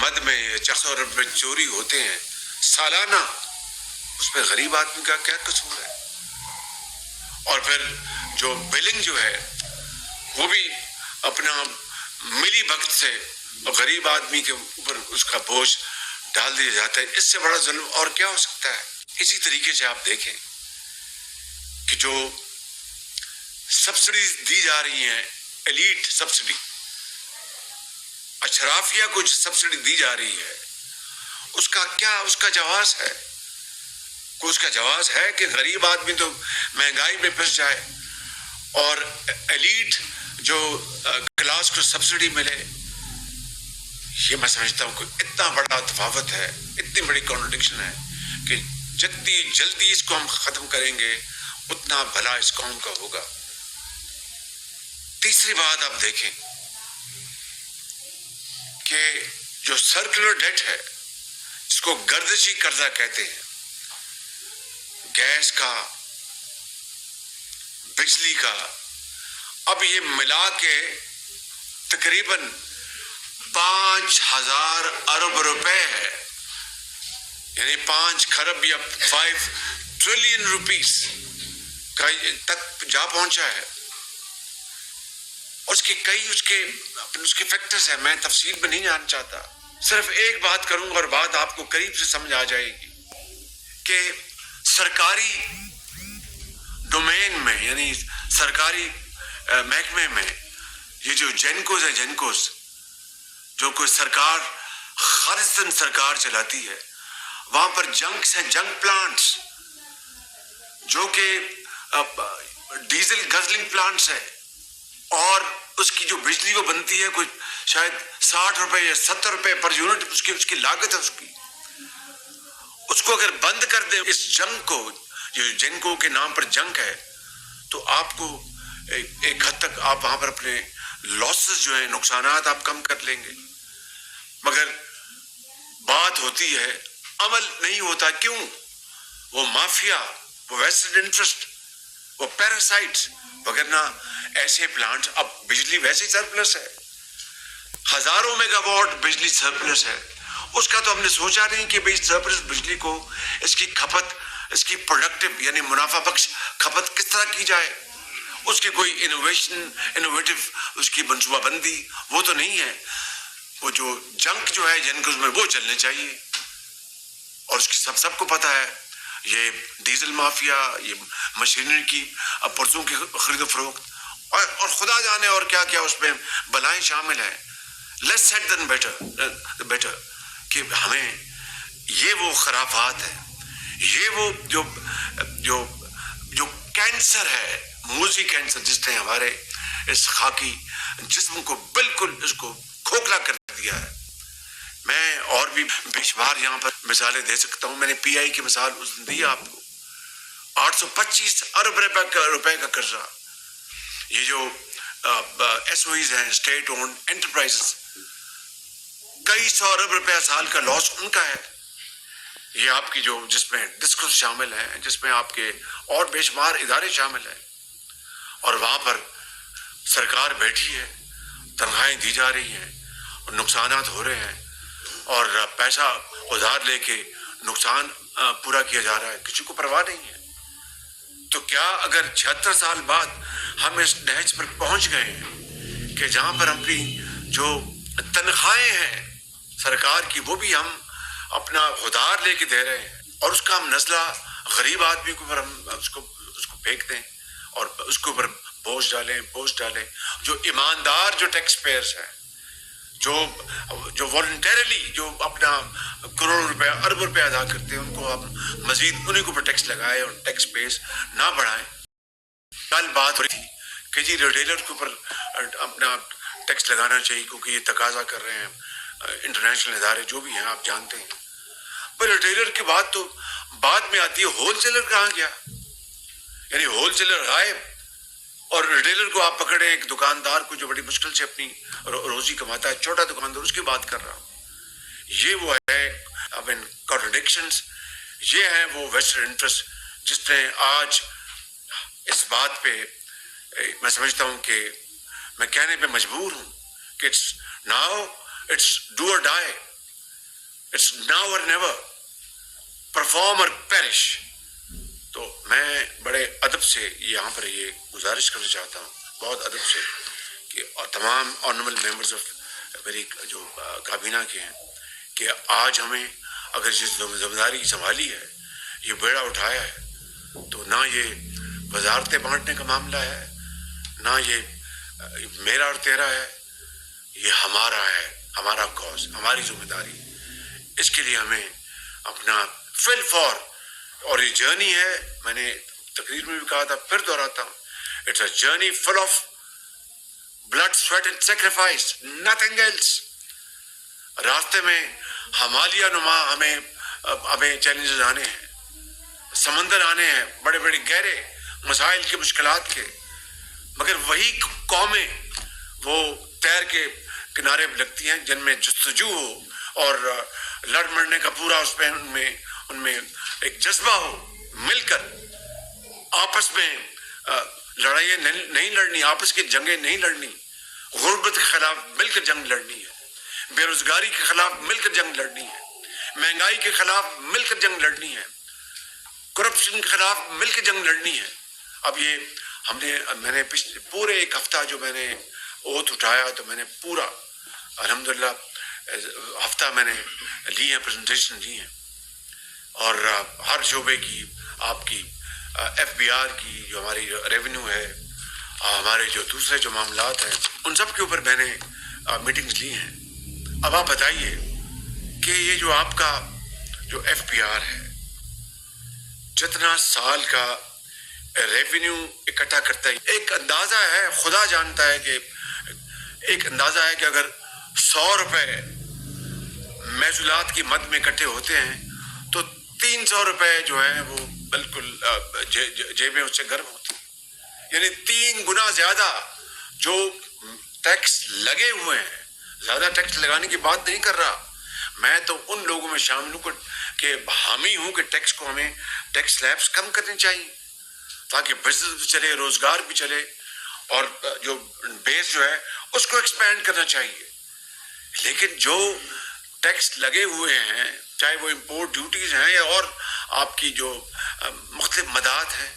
مد میں 400 ارب روپے چوری ہوتے ہیں سالانہ، اس میں غریب آدمی کا کیا قصور ہے؟ اور پھر جو بلنگ جو ہے وہ بھی اپنا ملی بھگت سے غریب آدمی کے اوپر اس کا بوجھ ڈال دیا جاتا ہے. اس سے بڑا ظلم اور کیا ہو سکتا ہے؟ اسی طریقے سے آپ دیکھیں کہ جو سبسڈیز دی جا رہی ہیں، ایلیٹ سبسڈی، اشرافیہ کو جو سبسڈی دی جا رہی ہے، اس کا کیا اس کا جواز ہے؟ کوئی اس کا جواز ہے کہ غریب آدمی تو مہنگائی میں پھنس جائے اور ایلیٹ جو کلاس کو سبسڈی ملے؟ یہ میں سمجھتا ہوں کہ اتنا بڑا تفاوت ہے، اتنی بڑی کانٹرڈکشن ہے کہ جتنی جلدی اس کو ہم ختم کریں گے اتنا بھلا اس قوم کا ہوگا. تیسری بات آپ دیکھیں کہ جو سرکولر ڈیٹ ہے، جس کو گردشی قرضہ کہتے ہیں، گیس کا، بجلی کا، اب یہ ملا کے تقریباً 5,000 ارب روپے ہے، یعنی 5 کھرب یا 5 ٹریلین روپیز کا تک جا پہنچا ہے. اور اس کے کئی اس کے فیکٹرز ہیں، میں تفصیل میں نہیں جاننا چاہتا. صرف ایک بات کروں گا اور بات آپ کو قریب سے سمجھ آ جائے گی کہ سرکاری ڈومین میں، یعنی سرکاری محکمے میں، یہ جو جینکوز ہے، جینکوز جو کوئی سرکار خالصاً سرکار چلاتی ہے، وہاں پر جنکس ہیں، جنک پلانٹس جو کہ ڈیزل گزلنگ پلانٹس ہے، اور اس کی جو بجلی وہ بنتی ہے کوئی شاید 60 روپے یا 70 روپے پر یونٹ اس کی لاگت ہے. اس کو اگر بند کر دیں، اس جنگ کو، جو جنکو کے نام پر جنگ ہے، تو آپ کو ایک حد تک آپ وہاں پر اپنے لاسز جو ہیں، نقصانات آپ کم کر لیں گے. مگر بات ہوتی ہے، عمل نہیں ہوتا. کیوں؟ وہ مافیا، وہ ویسٹڈ انٹرسٹ، وہ پیراسائٹس. وگرنہ ایسے پلانٹ، اب بجلی ویسے ہی سرپلس ہے، ہزاروں میگا واٹ بجلی سرپلس ہے. اس کا تو ہم نے سوچا نہیں کہ بھئی سرپلس بجلی کو، اس کی کھپت، اس کی پروڈکٹیو یعنی منافع بخش کھپت کس طرح کی جائے. اس کی کوئی انوویٹو اس کی منصوبہ بندی وہ تو نہیں ہے. وہ جو جنک جو ہے جن میں وہ چلنے چاہیے. اور اس کی سب کو پتہ ہے، یہ ڈیزل مافیا، یہ مشینری کی پرزوں کی خرید و فروخت، اور خدا جانے اور کیا کیا اس میں بلائیں شامل ہیں. لیس سیٹ دین بیٹر کہ ہمیں یہ وہ خرافات ہے، یہ وہ جو کینسر ہے، موذی کینسر، جس نے ہمارے اس خاکی جسم کو بالکل اس کو کھوکھلا کر دیا ہے. میں اور بھی بے شمار یہاں پر مثالیں دے سکتا ہوں. میں نے پی آئی کی مثال اس دن دی آپ کو، 825 ارب روپے کا قرضہ. یہ جو ایس او ایز ہیں، اسٹیٹ اونڈ انٹرپرائزز، کئی 100 ارب روپے سال کا لاس ان کا ہے. یہ آپ کی جو جس میں ڈسکس شامل ہیں، جس میں آپ کے اور بے شمار ادارے شامل ہیں، اور وہاں پر سرکار بیٹھی ہے، تنخواہیں دی جا رہی ہیں، اور نقصانات ہو رہے ہیں، اور پیسہ ادھار لے کے نقصان پورا کیا جا رہا ہے، کسی کو پرواہ نہیں ہے. تو کیا اگر 76 سال بعد ہم اس نہج پر پہنچ گئے ہیں کہ جہاں پر اپنی جو تنخواہیں ہیں سرکار کی وہ بھی ہم اپنا ادھار لے کے دے رہے ہیں، اور اس کا ہم نزلہ غریب آدمی کے اوپر ہم اس کو پھینک دیں اور اس کے اوپر بوجھ ڈالیں. جو ایماندار جو ٹیکس پیئرز ہیں، جو والنٹیرلی جو اپنا کروڑ روپے ارب روپے ادا کرتے ہیں، ان کو آپ مزید انہیں کے اوپر ٹیکس لگائے اور ٹیکس بیس نہ بڑھائیں. کل بات ہو رہی تھی کہ جی ریٹیلر کے اوپر اپنا ٹیکس لگانا چاہیے کیونکہ یہ تقاضا کر رہے ہیں انٹرنیشنل ادارے جو بھی ہیں، آپ جانتے ہیں. پر ریٹیلر کی بات تو بعد میں آتی ہے. ہول سیلر کہاں گیا؟ یعنی ہول سیلر غائب، اور ریٹیلر کو آپ پکڑے، ایک دکاندار کو جو بڑی مشکل سے اپنی روزی کماتا ہے، چھوٹا دکاندار، اس کی بات کر رہا ہوں. یہ وہ ہے کانٹرڈکشنز، یہ ہے وہ ویسٹرن انٹرسٹ جس نے آج اس بات پہ میں سمجھتا ہوں کہ میں کہنے پہ مجبور ہوں کہ اٹس ڈو اور ڈائی. اٹس ناؤ اور نیور، پرفارم اور پیرش. تو میں بڑے ادب سے یہاں پر یہ گزارش کرنا چاہتا ہوں، بہت ادب سے، کہ تمام آنریبل ممبرز آف میری جو کابینہ کے ہیں، کہ آج ہمیں اگر جس ذمہ داری سنبھالی ہے، یہ بیڑا اٹھایا ہے، تو نہ یہ وزارتیں بانٹنے کا معاملہ ہے، نہ یہ میرا اور تیرا ہے، یہ ہمارا ہے، ہمارا کاز، ہماری ذمہ داری. اس کے لیے ہمیں اپنا فل فور، اور یہ جرنی ہے، میں نے تقریر میں بھی کہا تھا، پھر دہراتا ہوں، it's a journey full of blood sweat and sacrifice, nothing else. راستے میں ہمالیہ نما ہمیں چیلنجز آنے ہیں، سمندر آنے ہیں، بڑے بڑے گہرے مسائل کے، مشکلات کے، مگر وہی قومیں وہ تیر کے کنارے لگتی ہیں جن میں جستجو ہو اور لڑ مرنے کا پورا اس پہ ان میں ایک جذبہ ہو، مل کر آپس میں لڑائیاں نہیں لڑنی، آپس کی جنگیں نہیں لڑنی، غربت کے خلاف مل کر جنگ لڑنی ہے، بے روزگاری کے خلاف مل کر جنگ لڑنی ہے، مہنگائی کے خلاف مل کر جنگ لڑنی ہے، کرپشن کے خلاف مل کے جنگ لڑنی ہے. اب یہ میں نے پورے ایک ہفتہ جو میں نے اوتھ اٹھایا، تو میں نے پورا الحمدللہ ہفتہ میں نے لی ہیں، پریزنٹیشن دی ہیں، اور ہر شعبے کی، آپ کی ایف بی آر کی، جو ہماری ریونیو ہے، ہمارے جو دوسرے جو معاملات ہیں، ان سب کے اوپر میں نے میٹنگز لی ہیں. اب آپ بتائیے کہ یہ جو آپ کا جو ایف بی آر ہے، جتنا سال کا ریونیو اکٹھا کرتا ہے، ایک اندازہ ہے، خدا جانتا ہے کہ ایک اندازہ ہے کہ اگر 100 روپے محصولات کی مد میں اکٹھے ہوتے ہیں تو 300 روپے جو ہے وہ بالکل جیبیں اس سے گرم ہوتی ہیں. یعنی 3 گنا زیادہ جو ٹیکس لگے ہوئے ہیں. زیادہ ٹیکس لگانے کی بات نہیں کر رہا، میں تو ان لوگوں میں شامل ہوں کہ حامی ہوں کہ ٹیکس کو ہمیں ٹیکس سلیبس کم کرنے چاہیے تاکہ بزنس بھی چلے، روزگار بھی چلے، اور جو بیس جو ہے اس کو ایکسپینڈ کرنا چاہیے. لیکن جو ٹیکس لگے ہوئے ہیں، چاہے وہ امپورٹ ڈیوٹیز ہیں یا اور آپ کی جو مختلف مدات ہیں،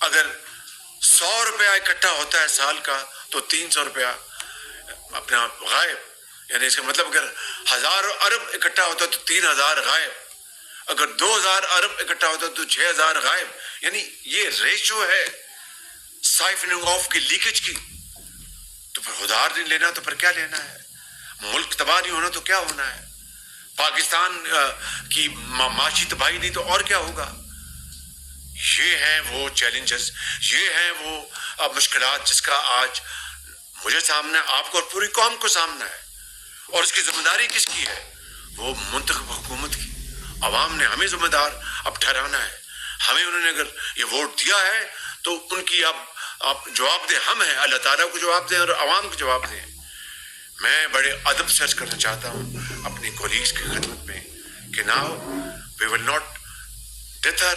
اگر 100 روپیہ اکٹھا ہوتا ہے سال کا تو 300 روپیہ اپنا غائب. یعنی اس کا مطلب اگر 1000 ارب اکٹھا ہوتا ہے تو 3000 غائب، اگر 2000 ارب اکٹھا ہوتا ہے تو 6000 غائب. یعنی یہ ریشو ہے سائفننگ آف کی، لیکیج کی. تو پھر ادھار نہیں لینا تو پھر کیا لینا ہے؟ ملک تباہ نہیں ہونا تو کیا ہونا ہے؟ پاکستان کی معاشی تباہی نہیں تو اور کیا ہوگا؟ یہ ہیں وہ چیلنجز، یہ ہیں وہ مشکلات جس کا آج مجھے سامنا ہے، آپ کو اور پوری قوم کو سامنا ہے. اور اس کی ذمہ داری کس کی ہے؟ وہ منتخب حکومت کی. عوام نے ہمیں ذمہ دار اب ٹھہرانا ہے. ہمیں انہوں نے اگر یہ ووٹ دیا ہے تو ان کی اب آپ جواب دیں. ہم ہیں، اللہ تعالیٰ کو جواب دیں اور عوام کو جواب دیں. میں بڑے ادب سے عرض کرنا چاہتا ہوں اپنی کولیگز کی خدمت میں کہ now we will not deter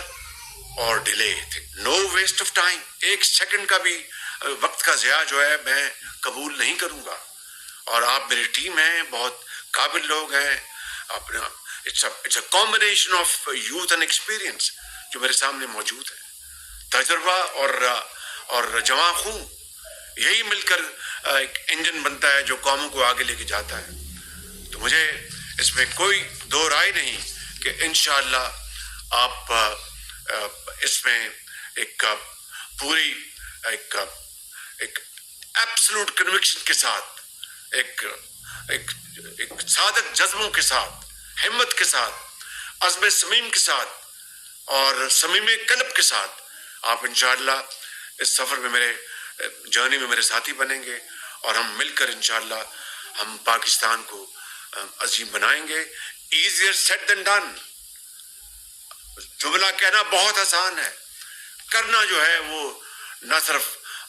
or delay, no waste of time. ایک سیکنڈ کا بھی وقت کا ضیاع جو ہے میں قبول نہیں کروں گا. اور آپ میری ٹیم ہیں، بہت قابل لوگ ہیں. اپنا it's a combination of youth and experience جو میرے سامنے موجود ہے. تجربہ اور جواں خون، یہی مل کر ایک انجن بنتا ہے جو قوموں کو آگے لے کے جاتا ہے. تو مجھے اس میں کوئی دو رائے نہیں کہ انشاءاللہ آپ اس میں ایک پوری ایک ایبسلوٹ کنوکشن کے ساتھ، ایک صادق جذبوں کے ساتھ، ہمت کے ساتھ، عزم صمیم کے ساتھ اور صمیم قلب کے ساتھ آپ انشاءاللہ اس سفر میں میرے جرنی میں میرے ساتھی بنیں گے، اور ہم مل کر انشاءاللہ ہم پاکستان کو عظیم بنائیں گے. Easier sad then done. جملہ کہنا بہت آسان ہے، کرنا جو ہے وہ نہ صرف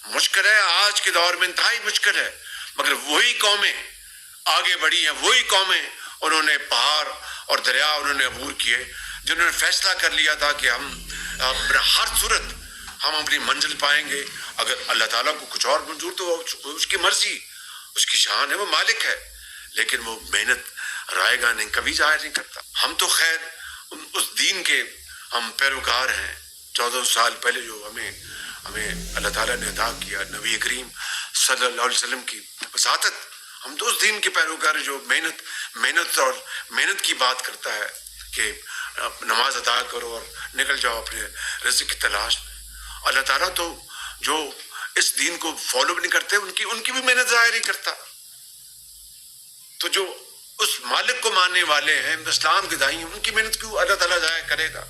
مشکل ہے، آج کے دور میں انتہائی مشکل ہے. مگر وہی قومیں آگے بڑھی ہیں، وہی قومیں انہوں نے پہاڑ اور دریا انہوں نے عبور کیے، جنہوں نے فیصلہ کر لیا تھا کہ ہم ہر صورت ہم اپنی منزل پائیں گے. اگر اللہ تعالیٰ کو کچھ اور منظور تو اس کی مرضی، اس کی شان ہے، وہ مالک ہے. لیکن وہ محنت رائے گاہ نہیں، کبھی ظاہر نہیں کرتا. ہم تو خیر اس دین کے ہم پیروکار ہیں. 14 سال پہلے جو ہمیں اللہ تعالیٰ نے عطا کیا، نبی کریم صلی اللہ علیہ وسلم کی وساطت، ہم تو اس دین کے پیروکار ہیں جو محنت کی بات کرتا ہے کہ نماز ادا کرو اور نکل جاؤ اپنے رزق کی تلاش میں. اللہ تعالیٰ تو جو اس دین کو فالو بھی نہیں کرتے ان کی بھی محنت ظاہر نہیں کرتا. تو جو اس مالک کو ماننے والے ہیں، اسلام کے دائی ہیں، ان کی محنت کیوں اللہ تعالیٰ ضائع کرے گا؟